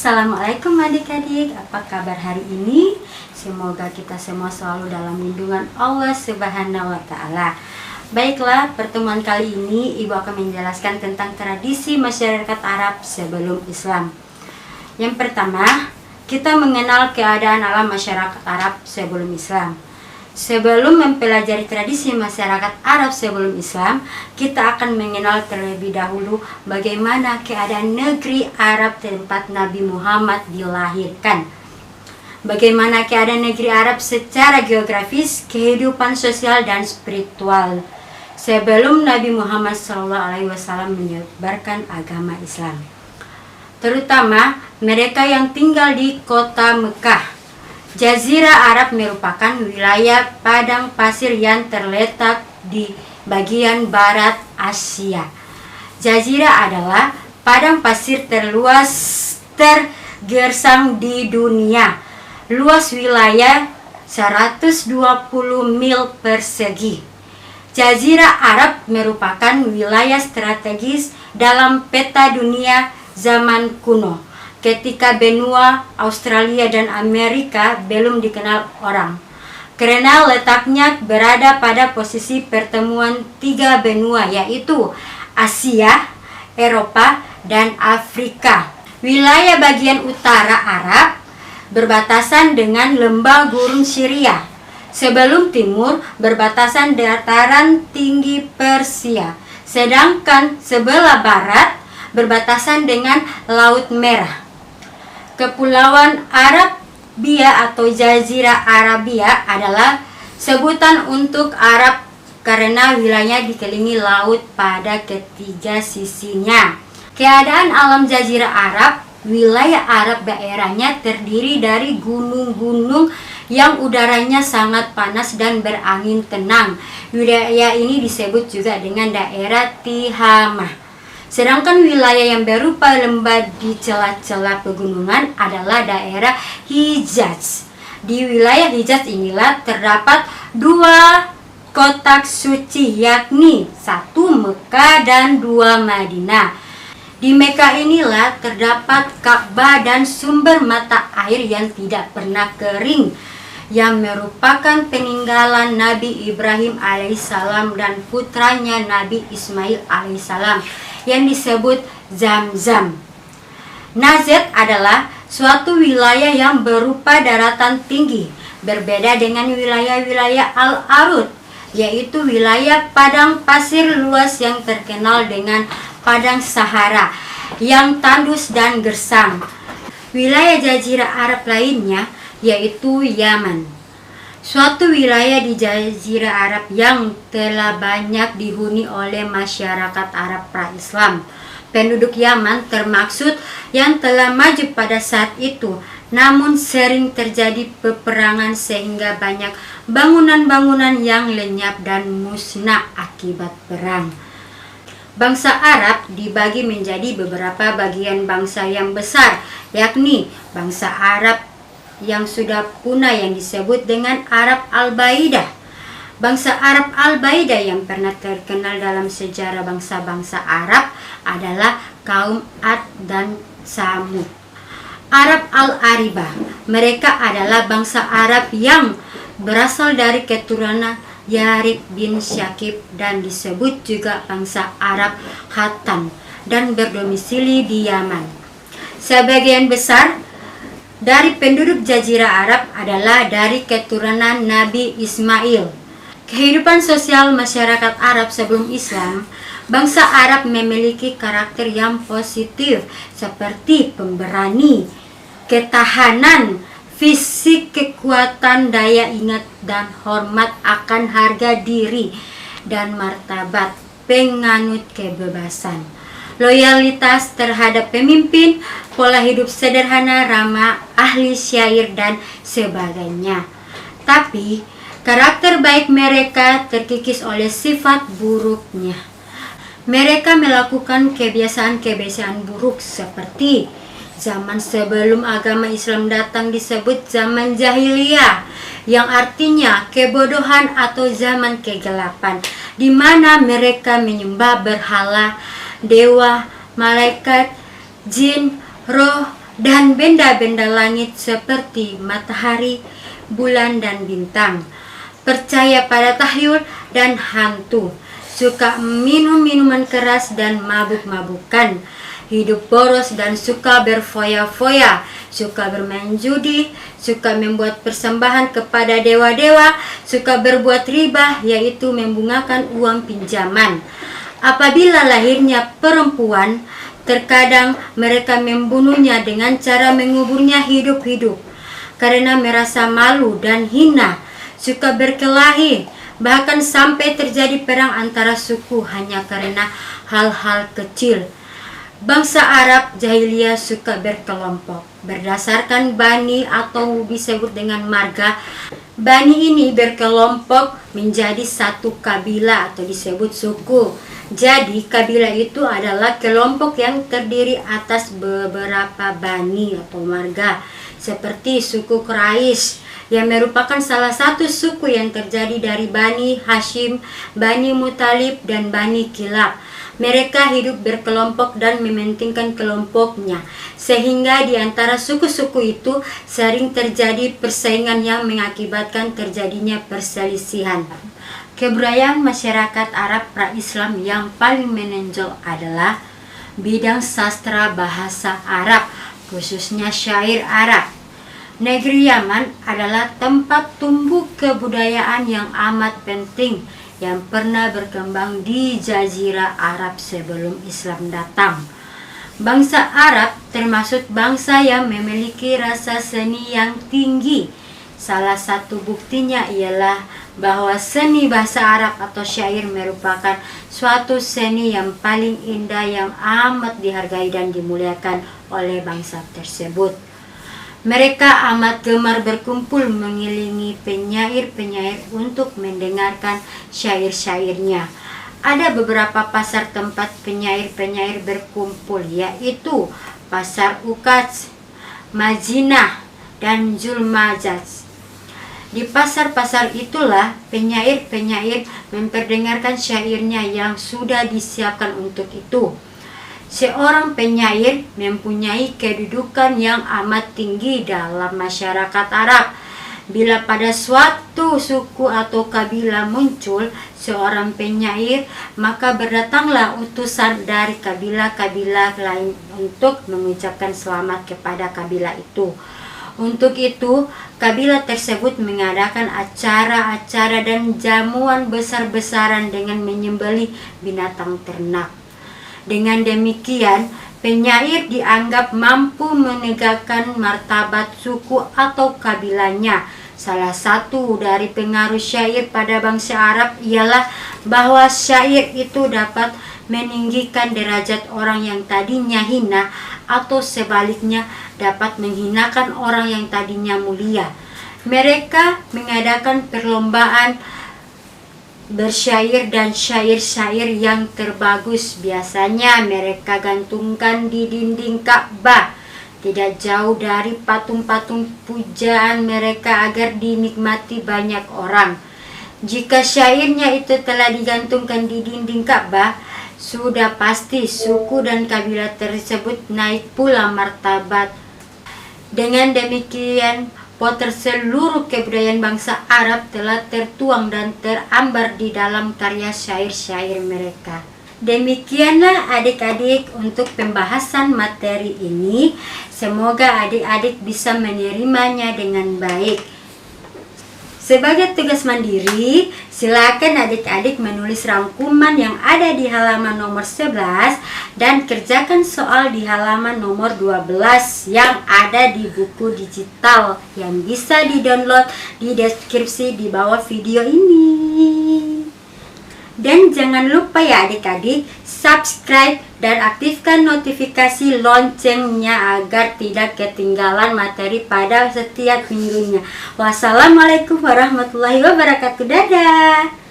Assalamualaikum adik-adik, apa kabar hari ini? Semoga kita semua selalu dalam lindungan Allah Subhanahu wa Ta'ala. Baiklah, pertemuan kali ini Ibu akan menjelaskan tentang tradisi masyarakat Arab sebelum Islam. Yang pertama, kita mengenal keadaan alam masyarakat Arab sebelum Islam. Sebelum mempelajari tradisi masyarakat Arab sebelum Islam, kita akan mengenal terlebih dahulu bagaimana keadaan negeri Arab tempat Nabi Muhammad dilahirkan. Bagaimana keadaan negeri Arab secara geografis, kehidupan sosial dan spiritual sebelum Nabi Muhammad SAW menyebarkan agama Islam. Terutama mereka yang tinggal di kota Mekah. Jazirah Arab merupakan wilayah padang pasir yang terletak di bagian barat Asia. Jazirah adalah padang pasir terluas tergersang di dunia. Luas wilayah 120 mil persegi. Jazirah Arab merupakan wilayah strategis dalam peta dunia zaman kuno, ketika benua Australia dan Amerika belum dikenal orang, karena letaknya berada pada posisi pertemuan tiga benua, yaitu Asia, Eropa, dan Afrika. Wilayah bagian utara Arab berbatasan dengan lembah gurun Syria, sebelum timur berbatasan dataran tinggi Persia, sedangkan sebelah barat berbatasan dengan Laut Merah. Kepulauan Arabia atau Jazirah Arabia adalah sebutan untuk Arab karena wilayahnya dikelilingi laut pada ketiga sisinya. Keadaan alam Jazirah Arab, wilayah Arab daerahnya terdiri dari gunung-gunung yang udaranya sangat panas dan berangin tenang. Wilayah ini disebut juga dengan daerah Tihamah. Sedangkan wilayah yang berupa lembah di celah-celah pegunungan adalah daerah Hijaz. Di wilayah Hijaz inilah terdapat dua kotak suci, yakni satu Mekah dan dua Madinah. Di Mekah inilah terdapat Ka'bah dan sumber mata air yang tidak pernah kering, yang merupakan peninggalan Nabi Ibrahim alaihissalam dan putranya Nabi Ismail alaihissalam, yang disebut Zam-Zam. Najd adalah suatu wilayah yang berupa daratan tinggi, berbeda dengan wilayah-wilayah Al-Arud, yaitu wilayah padang pasir luas yang terkenal dengan padang Sahara yang tandus dan gersang. Wilayah Jazirah Arab lainnya yaitu Yaman, suatu wilayah di Jazirah Arab yang telah banyak dihuni oleh masyarakat Arab pra-Islam. Penduduk Yaman termaksud yang telah maju pada saat itu, namun sering terjadi peperangan sehingga banyak bangunan-bangunan yang lenyap dan musnah akibat perang. Bangsa Arab dibagi menjadi beberapa bagian bangsa yang besar, yakni bangsa Arab yang sudah punah yang disebut dengan Arab Al-Baidah. Bangsa Arab Al-Baidah yang pernah terkenal dalam sejarah bangsa-bangsa Arab adalah kaum Ad dan Samud. Arab Al-Aribah, mereka adalah bangsa Arab yang berasal dari keturunan Yarib bin Syakib dan disebut juga bangsa Arab Khattan dan berdomisili di Yaman. Sebagian besar dari penduduk Jazirah Arab adalah dari keturunan Nabi Ismail. Kehidupan sosial masyarakat Arab sebelum Islam, bangsa Arab memiliki karakter yang positif seperti pemberani, ketahanan fisik, kekuatan daya ingat, dan hormat akan harga diri dan martabat, penganut kebebasan, loyalitas terhadap pemimpin, pola hidup sederhana, ramah, ahli syair, dan sebagainya. Tapi karakter baik mereka terkikis oleh sifat buruknya. Mereka melakukan kebiasaan-kebiasaan buruk seperti zaman sebelum agama Islam datang disebut zaman jahiliyah, yang artinya kebodohan atau zaman kegelapan, di mana mereka menyembah berhala, dewa, malaikat, jin, roh, dan benda-benda langit seperti matahari, bulan, dan bintang. Percaya pada tahyul dan hantu, suka minum minuman keras dan mabuk-mabukan, hidup boros dan suka berfoya-foya, suka bermain judi, suka membuat persembahan kepada dewa-dewa, suka berbuat riba, yaitu membungakan uang pinjaman. Apabila lahirnya perempuan, terkadang mereka membunuhnya dengan cara menguburnya hidup-hidup karena merasa malu dan hina, suka berkelahi, bahkan sampai terjadi perang antara suku hanya karena hal-hal kecil. Bangsa Arab jahiliyah suka berkelompok berdasarkan bani atau disebut dengan marga. Bani ini berkelompok menjadi satu kabilah atau disebut suku. Jadi kabilah itu adalah kelompok yang terdiri atas beberapa bani atau marga, seperti suku Quraisy yang merupakan salah satu suku yang terjadi dari Bani Hashim, Bani Muthalib, dan Bani Kilab. Mereka hidup berkelompok dan mementingkan kelompoknya, sehingga di antara suku-suku itu sering terjadi persaingan yang mengakibatkan terjadinya perselisihan. Kebudayaan masyarakat Arab pra-Islam yang paling menonjol adalah bidang sastra bahasa Arab, khususnya syair Arab. Negeri Yaman adalah tempat tumbuh kebudayaan yang amat penting yang pernah berkembang di Jazirah Arab sebelum Islam datang. Bangsa Arab termasuk bangsa yang memiliki rasa seni yang tinggi. Salah satu buktinya ialah bahwa seni bahasa Arab atau syair merupakan suatu seni yang paling indah yang amat dihargai dan dimuliakan oleh bangsa tersebut. Mereka amat gemar berkumpul mengiringi penyair-penyair untuk mendengarkan syair-syairnya. Ada beberapa pasar tempat penyair-penyair berkumpul, yaitu Pasar Ukaz, Madinah, dan Zulmajaz. Di pasar-pasar itulah penyair-penyair memperdengarkan syairnya yang sudah disiapkan untuk itu. Seorang penyair mempunyai kedudukan yang amat tinggi dalam masyarakat Arab. Bila pada suatu suku atau kabilah muncul seorang penyair, maka berdatanglah utusan dari kabilah-kabilah lain untuk mengucapkan selamat kepada kabilah itu. Untuk itu, kabilah tersebut mengadakan acara-acara dan jamuan besar-besaran dengan menyembelih binatang ternak. Dengan demikian, penyair dianggap mampu menegakkan martabat suku atau kabilahnya. Salah satu dari pengaruh syair pada bangsa Arab ialah bahwa syair itu dapat meninggikan derajat orang yang tadinya hina atau sebaliknya dapat menghinakan orang yang tadinya mulia. Mereka mengadakan perlombaan bersyair dan syair-syair yang terbagus biasanya mereka gantungkan di dinding Ka'bah, tidak jauh dari patung-patung pujaan mereka agar dinikmati banyak orang. Jika syairnya itu telah digantungkan di dinding Ka'bah, sudah pasti suku dan kabilah tersebut naik pula martabat. Dengan demikian, potret seluruh kebudayaan bangsa Arab telah tertuang dan terambar di dalam karya syair-syair mereka. Demikianlah adik-adik untuk pembahasan materi ini. Semoga adik-adik bisa menerimanya dengan baik. Sebagai tugas mandiri, silakan adik-adik menulis rangkuman yang ada di halaman nomor 11 dan kerjakan soal di halaman nomor 12 yang ada di buku digital yang bisa di-download di deskripsi di bawah video ini. Dan jangan lupa ya adik-adik, subscribe dan aktifkan notifikasi loncengnya agar tidak ketinggalan materi pada setiap minggunya. Wassalamualaikum warahmatullahi wabarakatuh. Dadah.